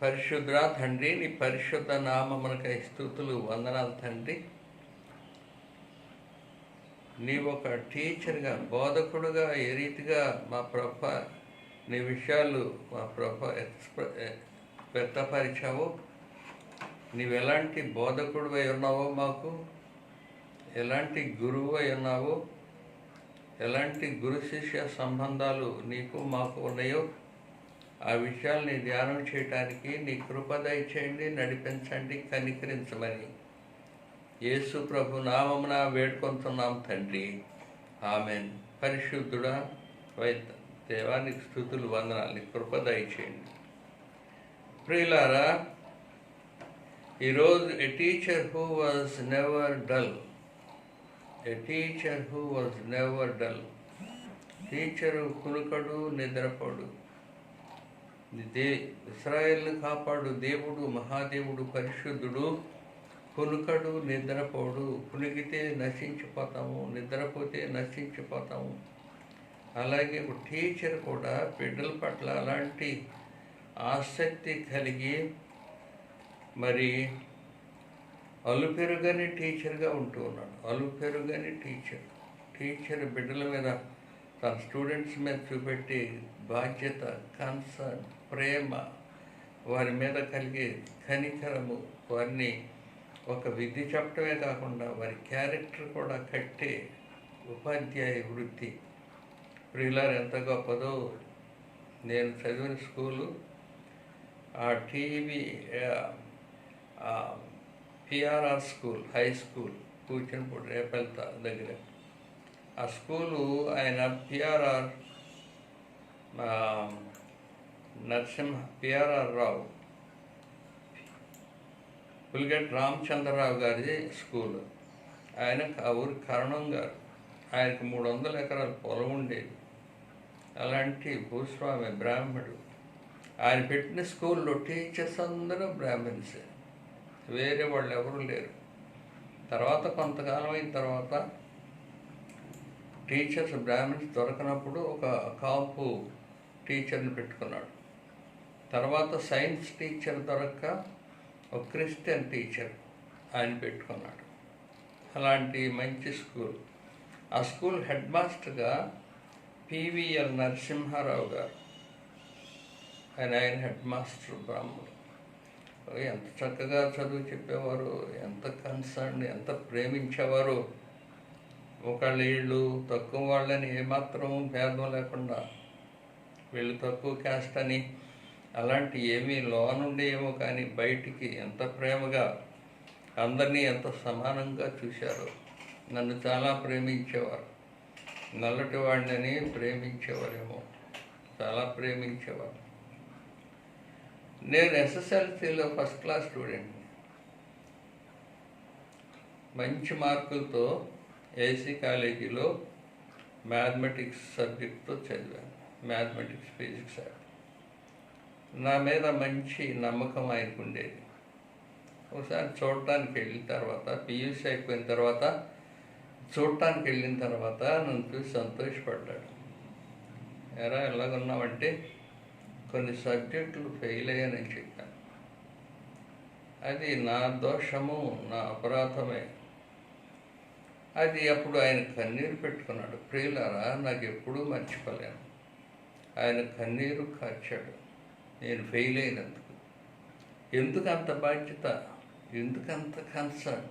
పరిశుద్ర తండ్రి, నీ పరిశుద్ధ నామమునకై స్తుతులు, వందనాలు తండ్రి. నీవు ఒక టీచర్గా, బోధకుడుగా ఏ రీతిగా మా ప్రభ నీ విషయాలు మా ప్రభ వ్యక్తపరిచావో, నీవు ఎలాంటి బోధకుడు అయి ఉన్నావో, మాకు ఎలాంటి గురువు అయి ఉన్నావో, ఎలాంటి గురు శిష్య సంబంధాలు నీకు మాకు ఉన్నాయో, ఆ విషయాల్ని ధ్యానం చేయటానికి నీ కృప దయచేయండి, నడిపించండి, కనికరించమని యేసు ప్రభు నామమున వేడుకొంటున్నాం తండ్రి, ఆమెన్. పరిశుద్ధుడా దేవానికి స్తుతులు, వందనాలు, నీ కృప దయచేయండి. ప్రియులారా, ఈరోజు a teacher who was never dull. Teacher కునుకడు, నిద్రపోడు. ఇశ్రాయేలును కాపాడు దేవుడు, మహాదేవుడు, పరిశుద్ధుడు. కునుకడు, నిద్రపోడు. కునికితే నశించిపోతాము, నిద్రపోతే నశించిపోతాము. అలాగే ఒక టీచర్ కూడా బిడ్డల పట్ల అలాంటి ఆసక్తి కలిగి మరి అలుపెరుగని టీచర్గా ఉంటూ ఉన్నాడు. అలుపెరుగని టీచర్ బిడ్డల మీద, తన స్టూడెంట్స్ మీద చూపెట్టే బాధ్యత, కన్సర్న్, ప్రేమ, వారి మీద కలిగే కనికరము, వారిని ఒక విధి చెప్పడమే కాకుండా వారి క్యారెక్టర్ కూడా కట్టే ఉపాధ్యాయ వృత్తి. ప్రియులారు, ఎంత గొప్పదో. నేను చదివిన స్కూలు ఆ పిఆర్ఆర్ స్కూల్, హై స్కూల్, కూర్చొనిపూడి రేపల్త దగ్గర. ఆ స్కూలు ఆయన పిఆర్ఆర్ రావు, పులిగెట్ రామచంద్రరావు గారి స్కూలు. ఆయనకు ఆ ఊరి కరణం గారు. ఆయనకు 300 ఎకరాల పొలం ఉండేది. అలాంటి భూస్వామి, బ్రాహ్మడు. ఆయన పెట్టిన స్కూల్లో టీచర్స్ అందరూ బ్రాహ్మణ్సే, వేరే వాళ్ళు ఎవరు లేరు. తర్వాత కొంతకాలం అయిన తర్వాత టీచర్స్ బ్రాహ్మణ్స్ దొరకనప్పుడు ఒక కాపు టీచర్ని పెట్టుకున్నాడు. తర్వాత సైన్స్ టీచర్ దొరక్క ఒక క్రిస్టియన్ టీచర్ ఆయన పెట్టుకున్నాడు. అలాంటి మంచి స్కూల్. ఆ స్కూల్ హెడ్ మాస్టర్గా పివిఎల్ నరసింహారావు గారు. ఆయన హెడ్ మాస్టర్, బ్రాహ్మణుడు. ఎంత చక్కగా చదువు చెప్పేవారు, ఎంత కన్సర్న్, ఎంత ప్రేమించేవారు. ఒకళ్ళు వీళ్ళు తక్కువ వాళ్ళని ఏమాత్రం భేదం లేకుండా, వీళ్ళు తక్కువ క్యాస్ట్ అని అలాంటి ఏమీ లోనుండి ఏమో కానీ బయటికి ఎంత ప్రేమగా అందరినీ ఎంత సమానంగా చూశారో. నన్ను చాలా ప్రేమించేవారు. నల్లటి వాడిని ప్రేమించేవారేమో, చాలా ప్రేమించేవారు. నేను ఎస్ఎస్ఎల్సీలో ఫస్ట్ క్లాస్ స్టూడెంట్ని. మంచి మార్కులతో ఏసీ కాలేజీలో మ్యాథమెటిక్స్ సబ్జెక్ట్తో చదివాను. Mathematics, physics. నా మీద మంచి నమ్మకం ఆయనకు ఉండేది. ఒకసారి చూడటానికి వెళ్ళిన తర్వాత, పియూసీ అయిపోయిన తర్వాత చూడటానికి వెళ్ళిన తర్వాత నన్ను చూసి సంతోషపడ్డాడు. ఎరా ఎలాగున్నామంటే, కొన్ని సబ్జెక్టులు ఫెయిల్ అయ్యానని చెప్పాను. అది నా దోషము, నా అపరాధమే. అది అప్పుడు ఆయన కన్నీరు పెట్టుకున్నాడు. ప్రియులారా, నాకు ఎప్పుడూ మర్చిపోలేను. ఆయన కన్నీరు కార్చాడు నేను ఫెయిల్ అయినందుకు. ఎందుకు అంత బాధ్యత, ఎందుకంత కన్సర్న్?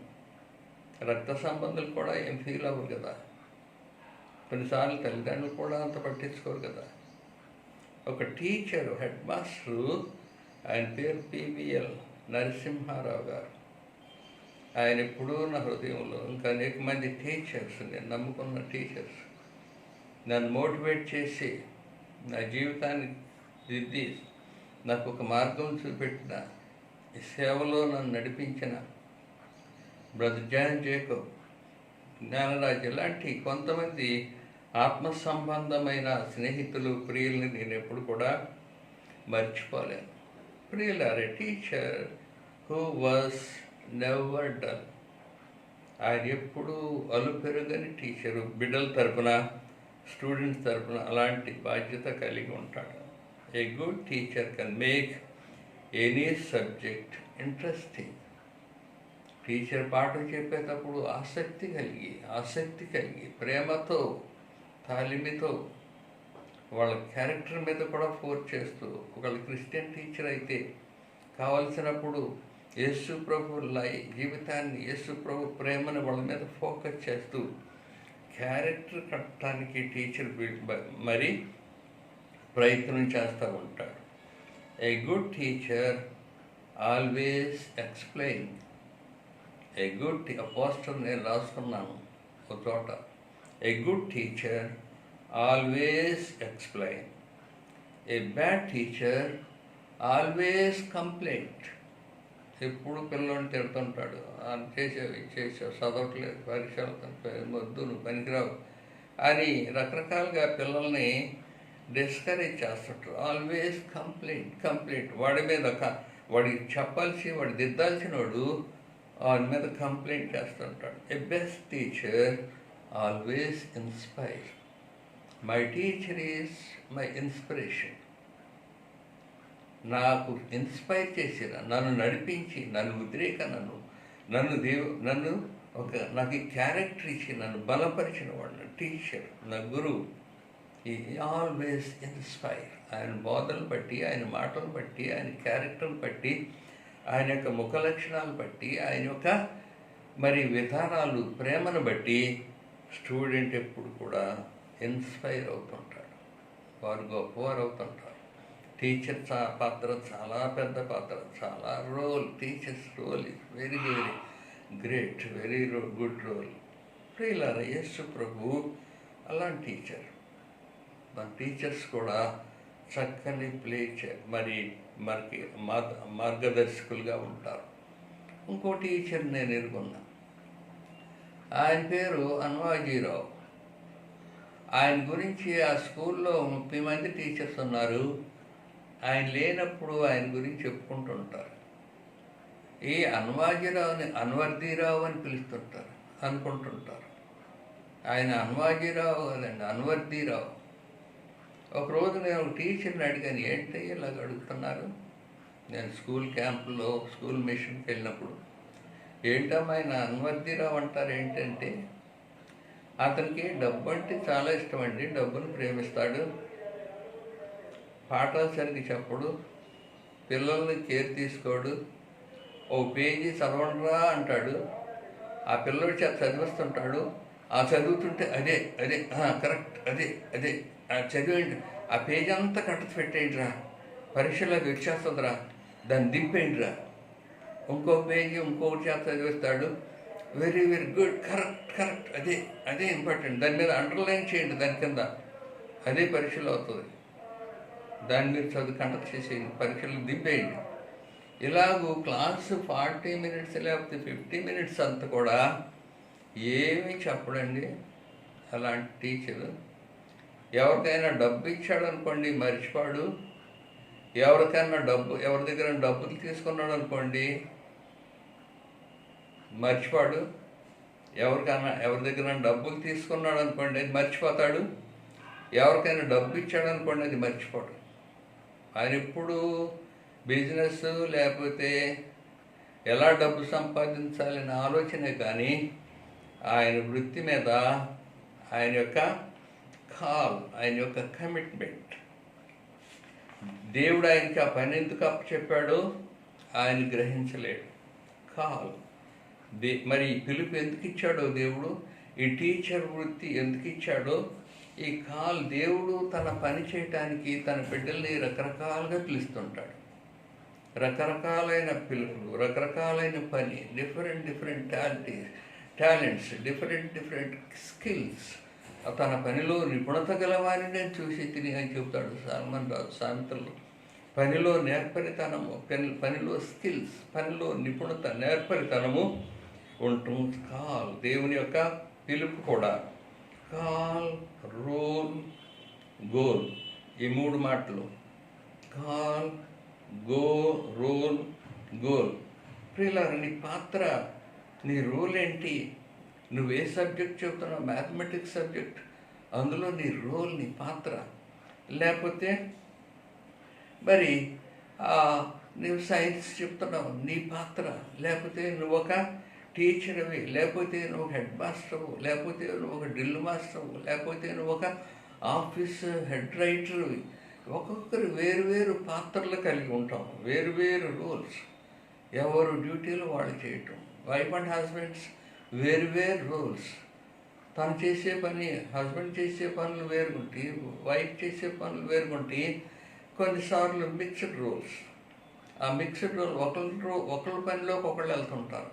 రక్త సంబంధాలు కూడా ఏం ఫీల్ అవ్వరు కదా. కొన్నిసార్లు తల్లిదండ్రులు కూడా అంత పట్టించుకోరు కదా. ఒక టీచరు, హెడ్ మాస్టరు, ఆయన పేరు పివిఎల్ నరసింహారావు గారు. ఆయన ఎప్పుడూ నా హృదయంలో. ఇంకా అనేక మంది టీచర్స్, నేను నమ్ముకున్న టీచర్స్ నన్ను మోటివేట్ చేసి, నా జీవితాన్ని దిద్ది నాకు ఒక మార్గం చూపెట్టిన, ఈ సేవలో నన్ను నడిపించిన బ్రదర్ జాన్ జేకబ్, జ్ఞానరాజు, ఇలాంటి కొంతమంది ఆత్మ సంబంధమైన స్నేహితులు, ప్రియుల్ని నేను ఎప్పుడు కూడా మర్చిపోలేను. ప్రియులారే, teacher who was never dull. ఆయన ఎప్పుడూ అలుపెరుగని టీచరు. బిడ్డల తరపున, స్టూడెంట్స్ తరపున అలాంటి బాధ్యత కలిగి ఉంటాడు. A good teacher can make any subject interesting. Teacher పాఠం చెప్పేటప్పుడు ఆసక్తి కలిగి ప్రేమతో, తాలిమితో, వాళ్ళ క్యారెక్టర్ మీద కూడా ఫోర్స్ చేస్తూ, ఒకళ్ళు క్రిస్టియన్ టీచర్ అయితే కావలసినప్పుడు యేసు ప్రభు జీవితాన్ని, యేసు ప్రభు ప్రేమను వాళ్ళ మీద ఫోకస్ చేస్తూ క్యారెక్టర్ కట్టడానికి టీచర్ మరి ప్రయత్నం చేస్తూ ఉంటాడు. A good teacher always explain. A good poster నేను రాసుకున్నాను ఒక చోట. A good teacher always explain. A bad teacher always complaint. ఎప్పుడు పిల్లల్ని తిడుతుంటాడు, చేసావు చదవట్లేదు, పరీక్షలు వద్దు, నువ్వు పనికిరావు అని రకరకాలుగా పిల్లల్ని డిస్కరేజ్ చేస్తుంటారు. Always complaint. వాడి మీద వాడికి చెప్పాల్సి, వాడి దిద్దాల్సిన వాడు వాడి మీద కంప్లైంట్ చేస్తుంటాడు. A best teacher always inspire. My teacher is my inspiration. నాకు ఇన్స్పైర్ చేసిన, నన్ను నడిపించి, నాకు క్యారెక్టర్ ఇచ్చి నన్ను బలపరిచిన వాడు టీచర్, నా గురువు. ఈ ఆల్వేస్ ఇన్స్పైర్. ఆయన బోధనలు బట్టి, ఆయన మాటలు బట్టి, ఆయన క్యారెక్టర్ని బట్టి, ఆయన యొక్క ముఖ లక్షణాలు బట్టి, ఆయన యొక్క మరి విధానాలు, ప్రేమను బట్టి స్టూడెంట్ ఎప్పుడు కూడా ఇన్స్పైర్ అవుతుంటాడు, వారు గొప్పవారు అవుతుంటారు. టీచర్ పాత్ర చాలా పెద్ద పాత్ర, చాలా role. Teachers role is very very great, very good role. ప్రియులారా, యేసు ప్రభు అలాంటి టీచర్. మన టీచర్స్ కూడా చక్కని మనకి మార్గదర్శకులుగా ఉంటారు. ఇంకో టీచర్ నేను ఎరుగున్నా, ఆయన పేరు అన్వాజీరావు. ఆయన గురించి ఆ స్కూల్లో 30 మంది టీచర్స్ ఉన్నారు. ఆయన లేనప్పుడు ఆయన గురించి చెప్పుకుంటుంటారు. ఈ అన్వాజీరావుని అన్వర్దీరావు అని పిలుస్తుంటారు, అనుకుంటుంటారు. ఆయన అన్వాజీరావు కదండి, అన్వర్దీరావు. ఒకరోజు నేను ఒక టీచర్ని అడిగాను, ఏంటి ఇలాగ అడుగుతున్నారు? నేను స్కూల్ క్యాంపులో, స్కూల్ మిషన్కి వెళ్ళినప్పుడు, ఏంటమ్మా ఆయన అన్వర్దీరావు అంటారు ఏంటంటే, అతనికి డబ్బు అంటే చాలా ఇష్టం అండి, డబ్బును ప్రేమిస్తాడు, పాఠాలు సరిగ్గా చెప్పడు, పిల్లల్ని కేర్ తీసుకోడు, ఓ పేజీ చదవండిరా అంటాడు, ఆ పిల్లడి చేత చదివిస్తుంటాడు, ఆ చదువుతుంటే అదే కరెక్ట్, అదే చదివేయండి, ఆ పేజీ అంతా కట్టసి పెట్టేయండి రా, పరీక్షలోకి వచ్చేస్తుందిరా, దాన్ని దింపేయండి రా. ఇంకో పేజీ ఇంకొకటి చేత చదివిస్తాడు, వెరీ వెరీ గుడ్, కరెక్ట్, అదే ఇంపార్టెంట్, దాని మీద అండర్లైన్ చేయండి, దాని కింద అదే పరీక్షలో అవుతుంది, దాని మీద చదువు కండక్ట్ చేసేయండి, పరీక్షలు దింపేయండి. ఇలాగూ క్లాసు 40 minutes లేకపోతే 50 minutes అంతా కూడా ఏమీ చెప్పడండి అలాంటి టీచరు. ఎవరికైనా డబ్బు ఇచ్చాడు అనుకోండి మర్చిపోడు, ఎవరి దగ్గర డబ్బులు తీసుకున్నాడు అనుకోండి మర్చిపోడు, ఎవరి దగ్గర డబ్బులు తీసుకున్నాడు అనుకోండి అది మర్చిపోతాడు, ఎవరికైనా డబ్బు ఇచ్చాడు అనుకోండి అది మర్చిపోడు. ఆయన ఎప్పుడు బిజినెస్ లేకపోతే ఎలా డబ్బు సంపాదించాలనే ఆలోచనే కానీ ఆయన వృత్తి మీద ఆయన యొక్క ఆయన యొక్క కమిట్మెంట్, దేవుడు ఆయనకి ఆ పని ఎందుకు చెప్పాడో ఆయన గ్రహించలేడు. మరి ఈ పిలుపు ఎందుకు ఇచ్చాడో దేవుడు, ఈ టీచర్ వృత్తి ఎందుకు ఇచ్చాడో, ఈ దేవుడు తన పని చేయటానికి తన బిడ్డల్ని రకరకాలుగా పిలుస్తుంటాడు. రకరకాలైన పిలుపులు, రకరకాలైన పని, డిఫరెంట్ టాలెంట్స్, డిఫరెంట్ స్కిల్స్. తన పనిలో నిపుణత గలవారిని నేను చూసి తిని అని చెబుతాడు సల్మాన్ రాజు సామెతల్లో. పనిలో నేర్పరితనము, పనిలో స్కిల్స్, పనిలో నిపుణత, నేర్పరితనము ఉంటుంది. దేవుని యొక్క పిలుపు కూడా రోల్, గోల్, ఈ 3 మాటలు. Role, goal. ప్రియులారా, నీ పాత్ర, నీ రోల్ ఏంటి? నువ్వే సబ్జెక్ట్ చెబుతున్నావు, మ్యాథమెటిక్స్ సబ్జెక్ట్, అందులో నీ రోల్, నీ పాత్ర. లేకపోతే మరి ఆ, నువ్వు సైన్స్ చెప్తున్నావు నీ పాత్ర, లేకపోతే నువ్వు ఒక టీచర్వి, లేకపోతే నువ్వు ఒక హెడ్ మాస్టర్వు, లేకపోతే నువ్వు ఒక డ్రిల్ మాస్టర్వు, లేకపోతే నువ్వు ఒక ఆఫీస్ హెడ్ రైటర్వి. ఒక్కొక్కరు వేరు పాత్రలు కలిగి ఉంటాం, వేరు రోల్స్, ఎవరు డ్యూటీలు వాళ్ళు చేయటం. వైఫ్ అండ్ హస్బెండ్స్ వేరు రోల్స్. తను చేసే పని, హస్బెండ్ చేసే పనులు వేరుగుంటే, వైఫ్ చేసే పనులు వేరుగుంటే, కొన్నిసార్లు మిక్స్డ్ రోల్స్. ఆ మిక్స్డ్ రోల్ ఒకళ్ళ పనిలోకి ఒకళ్ళు వెళ్తుంటారు,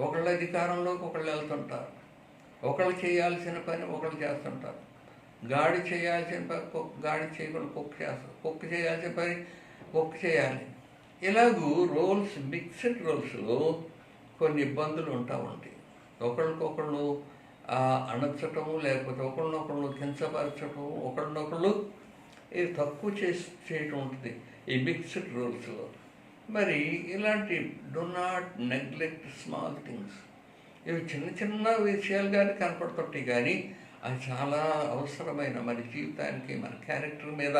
ఒకళ్ళ అధికారంలోకి ఒకళ్ళు వెళ్తుంటారు, ఒకళ్ళు చేయాల్సిన పని ఒకళ్ళు చేస్తుంటారు. గాడి చేయాల్సిన పని గాడి చేయకుండా కుక్క చేయాల్సిన పని కుక్క చేయాలి. ఇలాగూ రోల్స్, మిక్స్డ్ రోల్స్లో కొన్ని ఇబ్బందులు ఉంటాయి. ఒకళ్ళకొకళ్ళు అణచటము, లేకపోతే ఒకళ్ళనొకళ్ళు కించపరచటము, ఒకళ్ళనొకళ్ళు ఇది తక్కువ చేయటం ఉంటుంది ఈ మిక్స్డ్ రోల్స్లో. మరి ఇలాంటి do not neglect small things. ఇవి చిన్న విషయాలుగానే కనపడుతుంటాయి, కానీ అది చాలా అవసరమైన మన జీవితానికి, మన క్యారెక్టర్ మీద,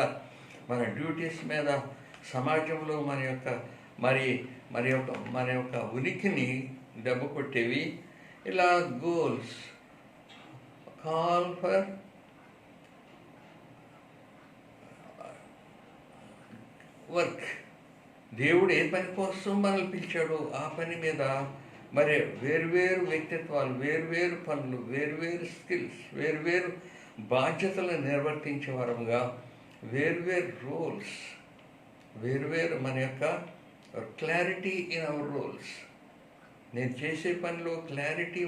మన డ్యూటీస్ మీద, సమాజంలో మన యొక్క ఉనికిని దెబ్బ కొట్టేవి. ఇలా గోల్స్, కాల్ ఫర్ వర్క్. దేవుడు ఏ పని కోసం మనల్ని పిలిచాడో ఆ పని మీద మరి వేరువేరు వ్యక్తిత్వాలు, వేరువేరు పనులు, వేరువేరు స్కిల్స్, వేరువేరు బాధ్యతలను నిర్వర్తించే వారంగా, వేరువేరు రోల్స్, వేరువేరు మన యొక్క క్లారిటీ ఇన్ అవర్ రోల్స్. నేను చేసే పనిలో క్లారిటీ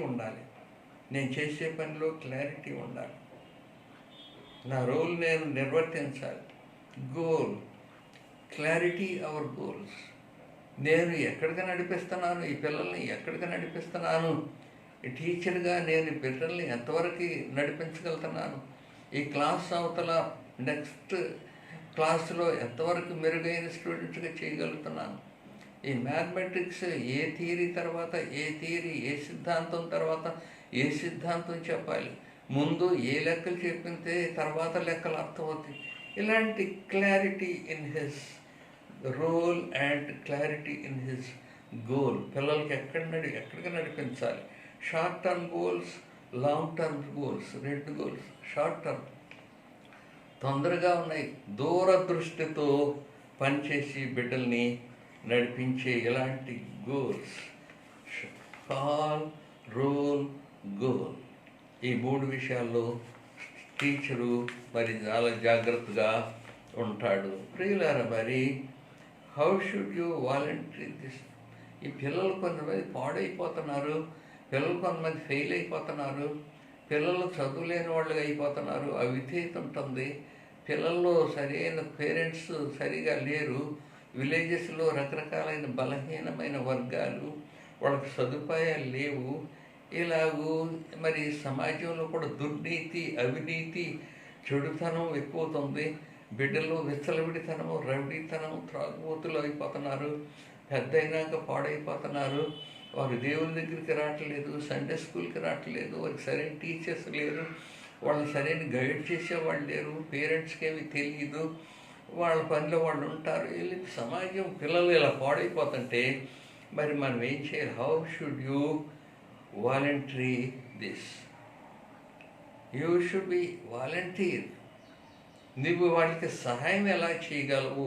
ఉండాలి, నా రోల్ నేను నిర్వర్తించాలి. Goal, clarity our goals. నేను ఎక్కడికి నడిపిస్తున్నాను, ఈ పిల్లల్ని ఎక్కడికి నడిపిస్తున్నాను, ఈ టీచర్గా నేను ఈ పిల్లల్ని ఎంతవరకు నడిపించగలుగుతున్నాను, ఈ క్లాస్ అవతల నెక్స్ట్ క్లాసులో ఎంతవరకు మెరుగైన స్టూడెంట్స్గా చేయగలుగుతున్నాను. ఈ మ్యాథమెటిక్స్ ఏ థియరీ తర్వాత ఏ థియరీ, ఏ సిద్ధాంతం తర్వాత ఏ సిద్ధాంతం చెప్పాలి, ముందు ఏ లెక్కలు చెప్తే తర్వాత లెక్కలు అర్థమవుతాయి. ఇలాంటి clarity in his role and clarity in his goal. పిల్లలకి ఎక్కడికి నడిపించాలి. Short term goals, long term goals. 2 goals. Short term తొందరగా ఉన్నాయి, దూరదృష్టితో పనిచేసి బిడ్డల్ని నడిపించే ఇలాంటి గోల్స్. Call, role, goal. ఈ 3 విషయాల్లో టీచరు మరి చాలా జాగ్రత్తగా ఉంటాడు. ప్రియులారా, మరి how should you volunteer this? ఈ పిల్లలు కొంతమంది పాడైపోతున్నారు, పిల్లలు కొంతమంది ఫెయిల్ అయిపోతున్నారు, పిల్లలు చదువులేని వాళ్ళుగా అయిపోతున్నారు, అవిధేయత ఉంటుంది, పిల్లల్లో సరైన పేరెంట్స్ సరిగా లేరు, విలేజెస్లో రకరకాలైన బలహీనమైన వర్గాలు, వాళ్ళకి సదుపాయాలు లేవు. ఇలాగూ మరి సమాజంలో కూడా దుర్నీతి, అవినీతి, చెడుతనం ఎక్కువవుతుంది. బిడ్డలు విచ్చలవిడితనము, రౌడీతనము, త్రాగుబోతులు అయిపోతున్నారు, పెద్ద అయినాక పాడైపోతున్నారు. వారు దేవుని దగ్గరికి రావట్లేదు, సండే స్కూల్కి రావట్లేదు, వారికి సరైన టీచర్స్ లేరు, వాళ్ళని సరైన గైడ్ చేసేవాళ్ళు లేరు, పేరెంట్స్కి ఏమి తెలియదు, వాళ్ళ పనిలో వాళ్ళు ఉంటారు. సమాజం పిల్లలు ఇలా పాడైపోతుంటే మరి మనం ఏం చేయాలి? How should you voluntary this? You should be volunteer. నువ్వు వాళ్ళకి సహాయం ఎలా చేయగలవు?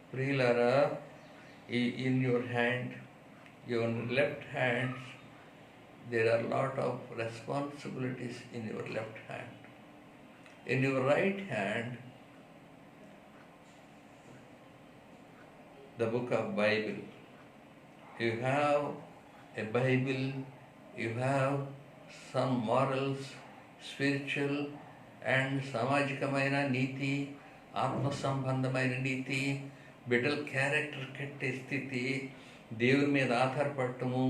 ప్రియులారా, in your hand, your left hand, there are lot of responsibilities in your left hand. In your right hand, the book of Bible. You have a Bible, you have some morals, spiritual and సామాజికమైన నీతి, ఆత్మ సంబంధమైన నీతి, బిడ్డల character కట్టే స్థితి, దేవుని మీద ఆధారపడటము.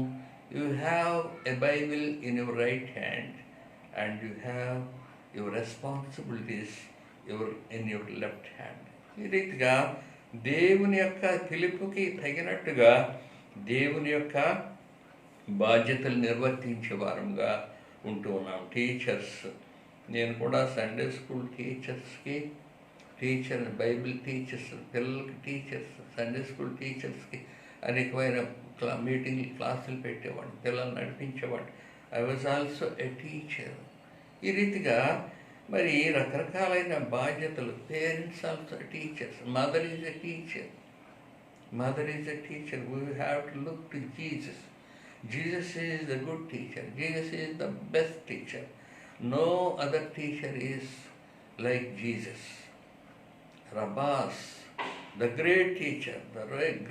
You have a Bible in your right hand and you have your responsibilities in your left hand. ఈ రీతిగా దేవుని యొక్క పిలుపుకి తగినట్టుగా దేవుని యొక్క బాధ్యతలు నిర్వర్తించే వారంగా ఉంటూ ఉన్నాం. టీచర్స్, నేను కూడా సండే స్కూల్ టీచర్స్కి టీచర్, బైబిల్ టీచర్స్, పిల్లలకి టీచర్స్, సండే స్కూల్ టీచర్స్కి అనేకమైన మీటింగ్లు, క్లాసులు పెట్టేవాడిని, పిల్లల్ని నడిపించేవాడిని. I was also a teacher. ఈ రీతిగా మరి రకరకాలైన బాధ్యతలు. Parents also teachers. Mother is a teacher. Mother is a teacher. We have to look to Jesus. Jesus is the good teacher. Jesus is the best teacher. No other teacher is like Jesus. Rabbas, the great teacher,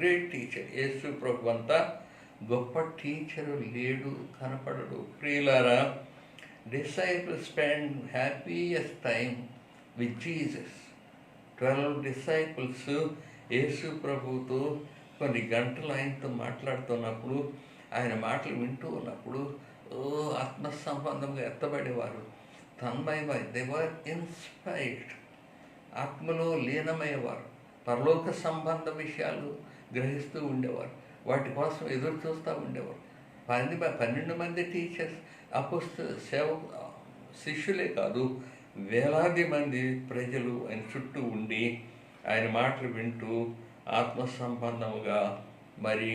great teacher. Yesu Prabhu anta గొప్ప teacher లేడు, కనపడడు. ప్రియులారా, disciples spend happiest time with Jesus. 12 disciples యేసు ప్రభువుతో కొన్ని గంటలు ఆయనతో మాట్లాడుతున్నప్పుడు, ఆయన మాటలు వింటూ ఉన్నప్పుడు ఆత్మ సంబంధంగా ఎత్తబడేవారు, తన్మయమై, దే వర్ ఇన్స్పైర్డ్, ఆత్మలో లీనమయ్యేవారు, పరలోక సంబంధ విషయాలు గ్రహిస్తూ ఉండేవారు, వాటి కోసం ఎదురు చూస్తూ ఉండేవారు. 12 మంది టీచర్స్, శిష్యులే కాదు, వేలాది మంది ప్రజలు ఆయన చుట్టూ ఉండి ఆయన మాటలు వింటూ ఆత్మ సంబంధముగా మరి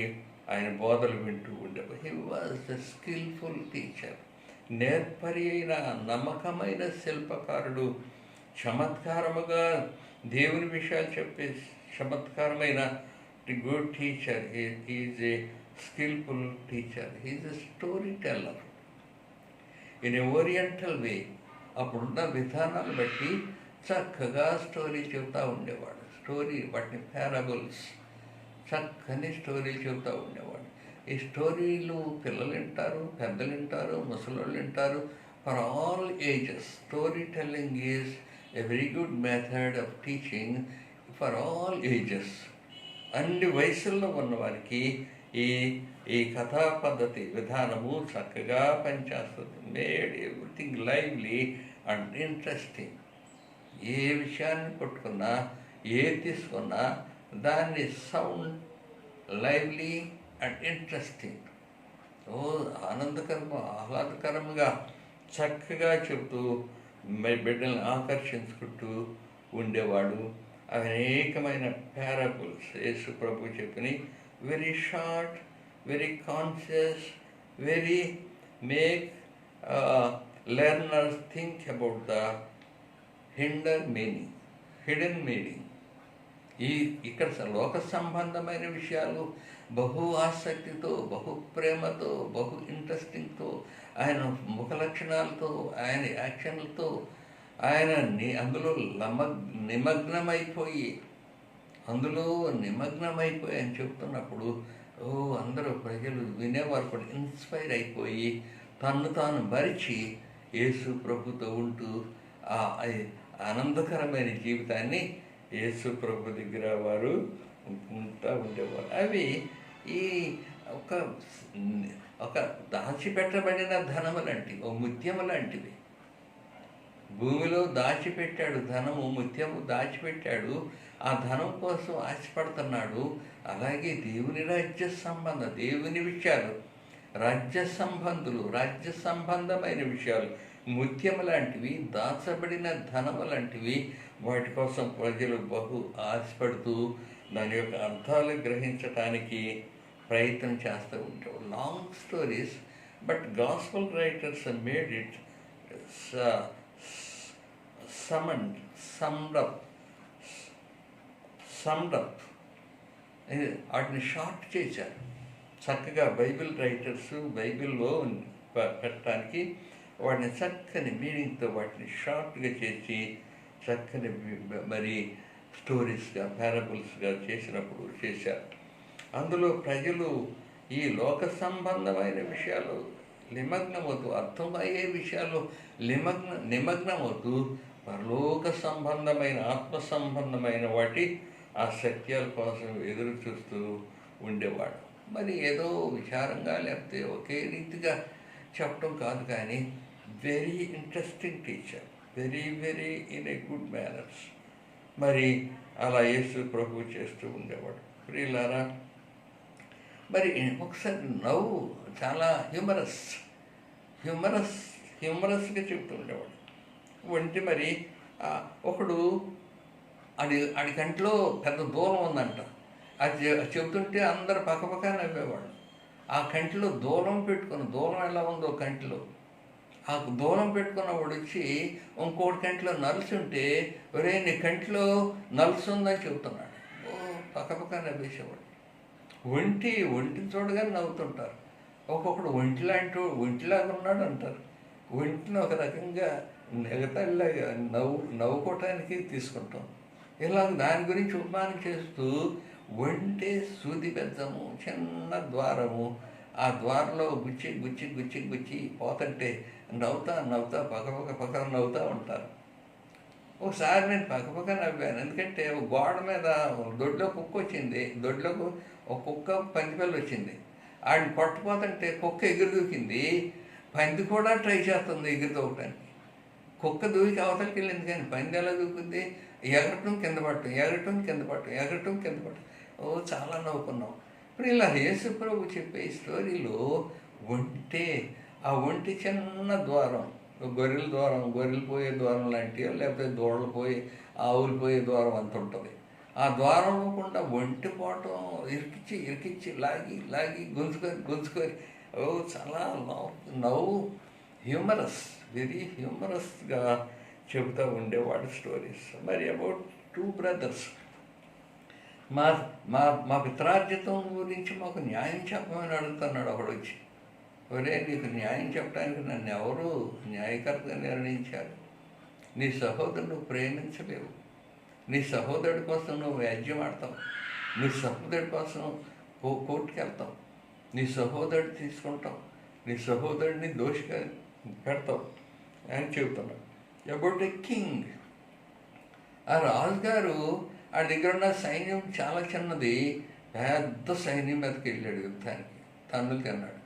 ఆయన బోధలు వింటూ ఉండేవారు. He was a skillful teacher. నేర్పరి అయిన, నమ్మకమైన శిల్పకారుడు, చమత్కారముగా దేవుని విషయాలు చెప్పే చమత్కారమైన good teacher. Is a skillful teacher. Is a story teller in a oriental way. అప్పుడున్న విధానాలు బట్టి చక్కగా స్టోరీ చెబుతూ ఉండేవాడు. వాటిని పారబుల్స్, చక్కని స్టోరీలు చెబుతూ ఉండేవాడు. ఈ స్టోరీలు పిల్లలు వింటారు, పెద్దలు వింటారు, ముసలోళ్ళు వింటారు. For all ages story telling is a very good method of teaching for all ages. అన్ని వయసుల్లో ఉన్నవారికి ఈ కథా పద్ధతి విధానము చక్కగా పనిచేస్తుంది. Made everything lively and interesting. ఏ విషయాన్ని పట్టుకున్నా, తీసుకున్నా దాన్ని సౌండ్ లైవ్లీ అండ్ ఇంట్రెస్టింగ్, ఆహ్లాదకరంగా చక్కగా చెబుతూ బిడ్డల్ని ఆకర్షించుకుంటూ ఉండేవాడు. అనేకమైన పారబుల్స్ యేసు ప్రభు చెప్పిన, very short, very conscious, very make learners think about the hidden meaning. ఇక్కడ లోక సంబంధమైన విషయాలు బహు ఆసక్తితో, బహు ప్రేమతో, బహు ఇంట్రెస్టింగ్తో, ఆయన ముఖ లక్షణాలతో, ఆయన యాక్షన్లతో ఆయన అందులో నిమగ్నమైపోయి అని చెప్తున్నప్పుడు అందరూ ప్రజలు వినేవారు కూడా ఇన్స్పైర్ అయిపోయి తన్ను తాను మరిచి యేసు ప్రభుతో ఉంటూ ఆనందకరమైన జీవితాన్ని యేసు ప్రభు దగ్గర వారు ఉంటూ ఉండేవారు. అవి ఈ ఒక దాచిపెట్టబడిన ధనము లాంటివి, ఓ ముత్యము లాంటివి. భూమిలో దాచిపెట్టాడు ధనము, ముత్యము దాచిపెట్టాడు. ఆ ధనం కోసం ఆశపడుతున్నాడు. అలాగే దేవుని రాజ్య సంబంధం, దేవుని విషయాలు, రాజ్య సంబంధమైన విషయాలు ముత్యము లాంటివి, దాచబడిన ధనము లాంటివి. వాటి కోసం ప్రజలు బహు ఆశపడుతూ దాని యొక్క అర్థాలు గ్రహించటానికి ప్రయత్నం చేస్తూ ఉంటారు. Long stories, but gospel writers made it summed up వాటిని షార్ట్ చేశారు. చక్కగా బైబిల్ రైటర్స్ బైబిల్లో పెట్టడానికి వాటిని చక్కని మీనింగ్తో వాటిని షార్ట్గా చేసి చక్కని మరి స్టోరీస్గా, పారబుల్స్గా చేశారు. అందులో ప్రజలు ఈ లోక సంబంధమైన విషయాలు నిమగ్నమవుతూ, అర్థమయ్యే విషయాలు నిమగ్నమవుతూ పరలోక సంబంధమైన, ఆత్మ సంబంధమైన వాటి ఆ సత్యాల కోసం ఎదురు చూస్తూ ఉండేవాడు. మరి ఏదో విచారంగా లేకపోతే ఒకే రీతిగా చెప్పడం కాదు, కానీ very interesting teacher, very in a good manners. మరి అలా యేసు ప్రభు చేస్తూ ఉండేవాడు. ప్రియులారా, మరి ఒకసారి నవ్వు చాలా హ్యూమరస్గా చెబుతూ ఉండేవాడు. మరి ఒకడు ఆడి కంట్లో పెద్ద దూలం ఉందంట. అది చెబుతుంటే అందరు పక్కపక్క నవ్వేవాళ్ళు. ఆ కంటిలో దూలం పెట్టుకుని, దూలం ఎలా ఉందో కంటిలో, ఆ దూలం పెట్టుకున్నవాడు వచ్చి ఇంకోటి కంటిలో నలుసు ఉంటే, ఒరే నీ కంటిలో నలుసు ఉందని చెబుతున్నాడు. పక్కపక్క నవ్వేసేవాడు. ఒంటిని చూడగానే నవ్వుతుంటారు. ఒక్కొక్కడు ఒంటిలాగా ఉన్నాడు అంటారు. ఒంటిని ఒక రకంగా నెగతాడిలాగా నవ్వుకోవటానికి తీసుకుంటాం. ఇలా దాని గురించి ఉపమానం చేస్తూ, ఒంటే సూది బెజ్జము, చిన్న ద్వారము, ఆ ద్వారంలో గుచ్చి పోతుంటే నవ్వుతా పక్క నవ్వుతూ ఉంటారు. ఒకసారి నేను పక్క నవ్వాను. ఎందుకంటే గోడ మీద దొడ్లో కుక్క వచ్చింది. దొడ్లోకి ఒక కుక్క పందిపిల్ల వచ్చింది. ఆడిని కొట్టపోతుంటే కుక్క ఎగురు దూకింది. పంది కూడా ట్రై చేస్తుంది ఎగురు దూకటానికి. కుక్క దూకి అవతలకి వెళ్ళింది, కానీ పంది ఎలా దూకుంది? ఎగరటం కింద పట్టడం. చాలా నవ్వుకున్నాం. ఇప్పుడు ఇలా యేసు ప్రభు చెప్పే స్టోరీలో ఆ ఒంటి చిన్న ద్వారం, గొర్రెలు పోయే ద్వారం లాంటివి, లేకపోతే దూడలు పోయి ఆవులు పోయే ద్వారం అంత ఉంటుంది. ఆ ద్వారంలో కూడా ఒంటి పోవటం, ఇరికిచ్చి లాగి గుంజుకొని చాలా నవ్వు వెరీ హ్యూమరస్గా చెబుతూ ఉండేవాడు స్టోరీస్. మరి అబౌట్ 2 బ్రదర్స్, మా పిత్రార్జితం గురించి మాకు న్యాయం చెప్పమని అడుగుతున్నాడు ఒకడు వచ్చి. ఒరే, నీకు న్యాయం చెప్పడానికి నన్ను ఎవరు న్యాయకర్తగా నిర్ణయించారు? నీ సహోదరుడు ప్రేమించలేవు, నీ సహోదరుడి కోసం నువ్వు వ్యాజ్యం ఆడతావు, నీ సహోదరుడి కోసం కోర్టుకి వెళ్తావు, నీ సహోదరుడు తీసుకుంటావు, నీ సహోదరుడిని దోషిగా పెడతావు అని చెబుతున్నాడు. అబౌట్ ఎ కింగ్, ఆ రాజుగారు ఆ దగ్గర ఉన్న సైన్యం చాలా చిన్నది, పెద్ద సైన్యం మీదకి వెళ్ళాడు యుద్ధానికి, తన్నులు తిన్నాడు.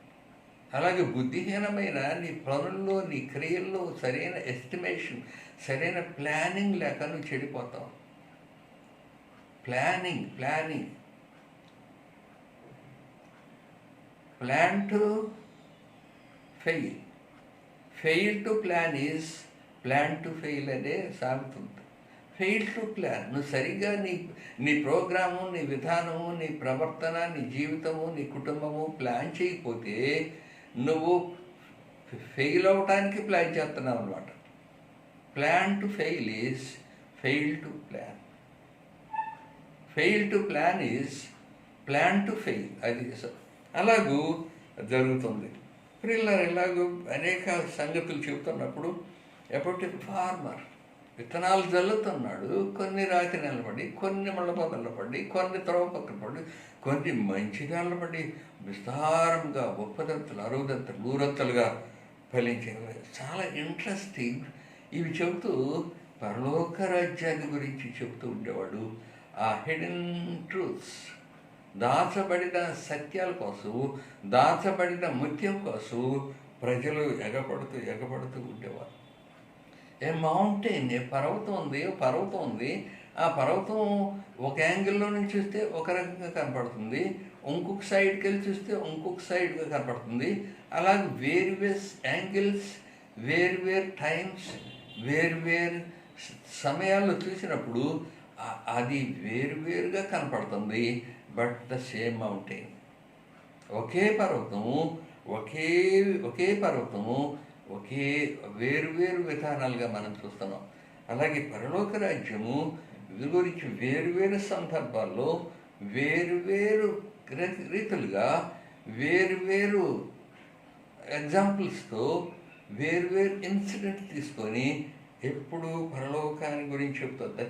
అలాగే బుద్ధిహీనమైన నీ పనుల్లో, నీ క్రియల్లో సరైన ఎస్టిమేషన్, సరైన ప్లానింగ్ లేక నువ్వు చెడిపోతావు. Plan to fail to plan is plan to fail అనే సాగుతుంది. ఫెయిల్ టు ప్లాన్, నువ్వు సరిగ్గా నీ ప్రోగ్రాము, నీ విధానము, నీ ప్రవర్తన, నీ జీవితము, నీ కుటుంబము ప్లాన్ చేయకపోతే నువ్వు ఫెయిల్ అవటానికి ప్లాన్ చేస్తున్నావు అన్నమాట. Plan to fail is fail to plan. Fail to plan is plan to fail. అది అలాగూ జరుగుతుంది. ఇలాగూ అనేక సంగతులు చెబుతున్నప్పుడు ఎప్పటి ఫార్మర్ విత్తనాలు జల్లుతున్నాడు. కొన్ని రాతి నిలబడి, కొన్ని ముళ్ళపొదలు పడి, కొన్ని త్రోవ పక్కన పడి, కొన్ని మంచిగా నిలబడి విస్తారంగా 30 60 100 ఫలించేవి. చాలా ఇంట్రెస్టింగ్. ఇవి చెబుతూ పరలోక రాజ్యాన్ని గురించి చెబుతూ ఉండేవాడు. ఆ హిడెన్ ట్రూత్స్, దాచబడిన సత్యాల కోసం, దాచబడిన ముత్యం కోసం ప్రజలు ఎగపడుతూ ఉండేవారు. ఏ మౌంటైన్, పర్వతం ఉంది. ఆ పర్వతం ఒక యాంగిల్లో నుంచి చూస్తే ఒక రకంగా కనపడుతుంది, ఇంకొక సైడ్కి వెళ్ళి చూస్తే ఇంకొక సైడ్గా కనపడుతుంది. అలాగే వేరు యాంగిల్స్, వేరు టైమ్స్, వేరు సమయాల్లో చూసినప్పుడు అది వేరుగా కనపడుతుంది. బట్ ద సేమ్ మౌంటైన్, ఒకే పర్వతము, ఒకే వేరు విధానాలుగా మనం చూస్తున్నాం. అలాగే పరలోక రాజ్యము గురించి వేరు సందర్భాల్లో వేరు రీతులుగా, వేరు ఎగ్జాంపుల్స్తో, వేరు ఇన్సిడెంట్ తీసుకొని ఎప్పుడు పరలోకాన్ని గురించి చెప్తారు. The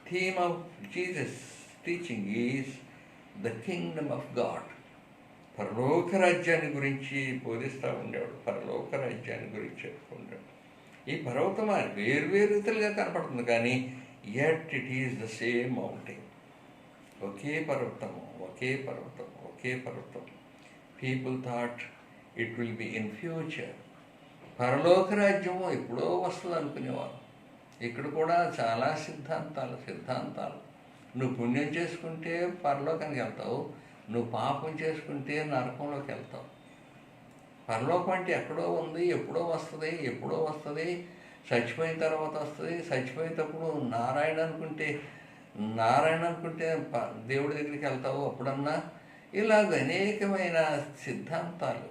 theme of Jesus teaching is the Kingdom of God. పరలోక రాజ్యాన్ని గురించి బోధిస్తూ ఉండేవాడు, పరలోక రాజ్యాన్ని గురించి చెప్పుకుంటాడు. ఈ పర్వతం వేరు రీతులుగా కనపడుతుంది, కానీ yet it is the same mountain. ఒకే పర్వతం. People thought it will be in future. పరలోక రాజ్యము ఎప్పుడో వస్తుంది అనుకునేవారు. ఇక్కడ కూడా చాలా సిద్ధాంతాలు. నువ్వు పుణ్యం చేసుకుంటే పరలోకానికి వెళ్తావు, నువ్వు పాపం చేసుకుంటే నరకంలోకి వెళ్తావు. పరలోకం అంటే ఎక్కడో ఉంది, ఎప్పుడో వస్తుంది. చచ్చిపోయిన తర్వాత వస్తుంది. చచ్చిపోయేటప్పుడు నారాయణ అనుకుంటే దేవుడి దగ్గరికి వెళ్తావు అప్పుడన్నా. ఇలాగ అనేకమైన సిద్ధాంతాలు.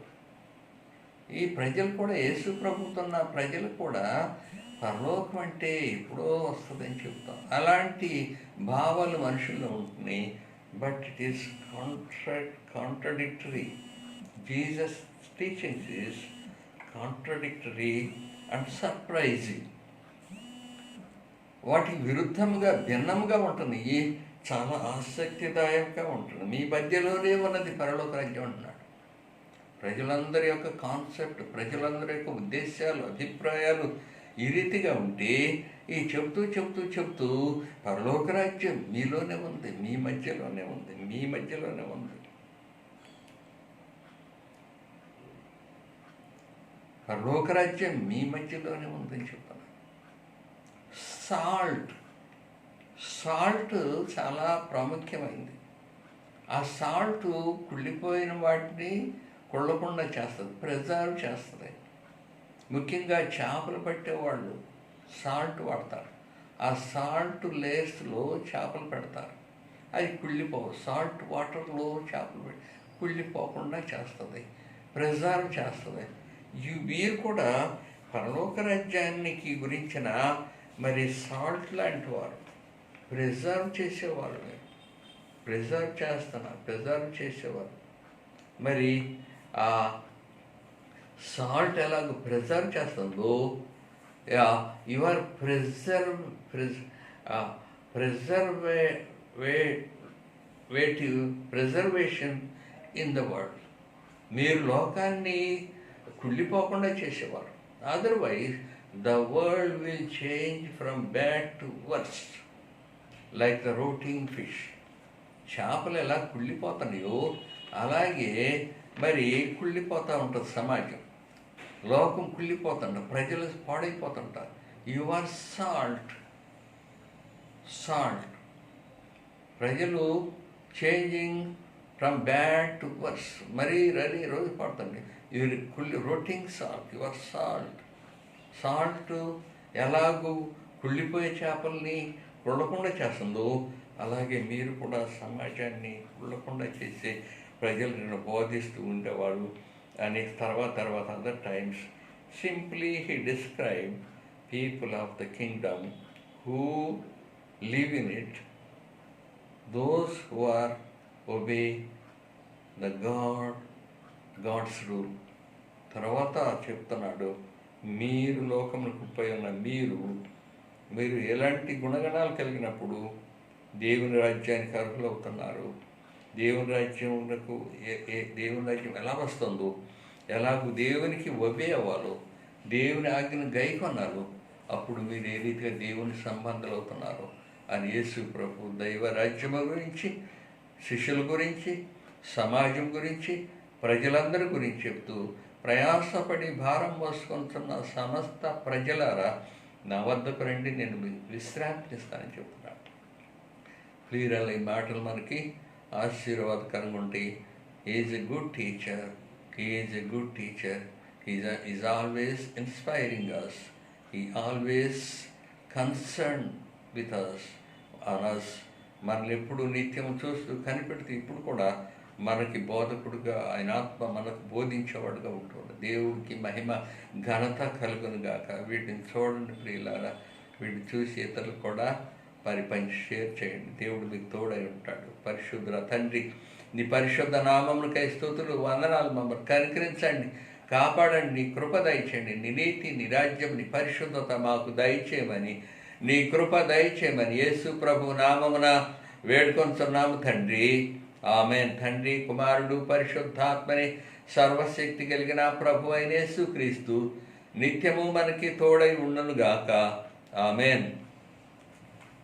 ఈ ప్రజలు కూడా, యేసు ప్రభుతున్న ప్రజలు కూడా పరలోకం అంటే ఎప్పుడో వస్తుందని చెప్తాం. అలాంటి భావాలు మనుషుల్లో ఉంటున్నాయి. But it is contradictory. Jesus teachings is contradictory and surprising. వాటికి విరుద్ధంగా, భిన్నంగా ఉంటుంది. చాలా ఆసక్తిదాయకంగా ఉంటుంది. మీ మధ్యలోనే ఉన్నది పరలోక రాజ్యం అంటున్నాడు. ప్రజలందరి యొక్క కాన్సెప్ట్, ప్రజలందరి యొక్క ఉద్దేశాలు, అభిప్రాయాలు ఈ రీతిగా ఉంటే ఈ చెప్తూ పరలోక రాజ్యం మీలోనే ఉంది, మీ మధ్యలోనే ఉంది. పరలోక రాజ్యం మీ మధ్యలోనే ఉందని చెప్తాను. సాల్ట్ చాలా ప్రాముఖ్యమైంది. ఆ సాల్ట్ కుళ్ళిపోయిన వాటిని కుళ్ళకుండా చేస్తుంది, ప్రిజర్వ్ చేస్తుంది. ముఖ్యంగా చేపలు పట్టేవాళ్ళు సాల్ట్ వాడతారు. ఆ సాల్ట్ లేయర్స్లో చేపలు పెడతారు, అది కుళ్ళిపోవు. సాల్ట్ వాటర్లో చేపలు కుళ్ళిపోకుండా చేస్తుంది, ప్రిజర్వ్ చేస్తుంది. మీరు కూడా పరలోక రాజ్యానికి గురించిన మరి సాల్ట్ లాంటి వారు, ప్రిజర్వ్ చేసేవాళ్ళు. ప్రిజర్వ్ చేసేవారు. మరి ఆ సాల్ట్ ఎలాగో ప్రిజర్వ్ చేస్తుందో, your preservation in the world. మీరు లోకాన్ని కుళ్ళిపోకుండా చేసేవారు. Otherwise the world will change from bad to worst, like the routing fish. చేపలు ఎలా కుళ్ళిపోతున్నాయో అలాగే మరి కుళ్ళిపోతూ ఉంటుంది సమాజం, లోకం కుళ్ళిపోతుంటారు, ప్రజలు పాడైపోతుంటారు. You are salt. ప్రజలు changing from bad to worse, మరీ రోజు పడుతుంది. Rotting salt, you are salt ఎలాగూ కుళ్ళిపోయే చేపల్ని కుళ్ళకుండా చేస్తుందో అలాగే మీరు కూడా సమాజాన్ని కుళ్ళకుండా చేసే ప్రజలను బోధిస్తూ ఉండేవాడు. అని తర్వాత other times simply he describe people of the kingdom who live in it, those who are obey the God's rule. తర్వాత చెప్తున్నాడు, మీరు లోకములకు పోయి ఉన్న మీరు ఎలాంటి గుణగణాలు కలిగినప్పుడు దేవుని రాజ్యానికి అర్హులవుతున్నారు. దేవుని రాజ్యం ఎలా వస్తుందో, ఎలాగూ దేవునికి ఒబే అవ్వాలో, దేవుని ఆజ్ఞను గైకొన్నారు, అప్పుడు మీరు ఏ రీతిగా దేవుని సంబంధాలు అవుతున్నారో అని యేసు ప్రభు దైవ రాజ్యము గురించి, శిష్యుల గురించి, సమాజం గురించి, ప్రజలందరి గురించి చెప్తూ, ప్రయాసపడి భారం మోసుకుంటున్న సమస్త ప్రజలారా నా వద్దకు రండి, నేను విశ్రాంతిస్తానని చెప్తున్నాను. క్లియర్గా ఈ మాటలు మనకి ఆశీర్వాదకరంగా ఉంటాయి. Is a good teacher, is always inspiring us, ఈ ఆల్వేస్ కన్సర్న్ విత్ అస్, మనల్ని ఎప్పుడు నిత్యం చూస్తూ కనిపెడుతూ ఇప్పుడు కూడా మనకి బోధకుడుగా ఆయన ఆత్మ మనకు బోధించేవాడుగా ఉంటున్నాడు. దేవుడికి మహిమ ఘనత కలుగును గాక. వీటిని చూడండి ప్రియులారా, వీటిని చూసి ఇతరులు కూడా షేర్ చేయండి. దేవుడు మీకు తోడై ఉంటాడు. పరిశుద్ధ తండ్రి, నీ పరిశుద్ధ నామములకై స్తుతులు, వందనాలు. మమ్మల్ని కనికరించండి, కాపాడండి, నీ కృప దయచేయండి. నీ నీతి, నీ రాజ్యం, నీ పరిశుద్ధత మాకు దయచేయమని, నీ కృప దయచేయమని యేసు ప్రభు నామమున వేడుకొంచున్నాము తండ్రి. ఆమేన్. తండ్రి, కుమారుడు, పరిశుద్ధాత్మని సర్వశక్తి కలిగిన ప్రభు అయిన యేసు క్రీస్తు నిత్యము మనకి తోడై ఉండునుగాక. ఆమేన్.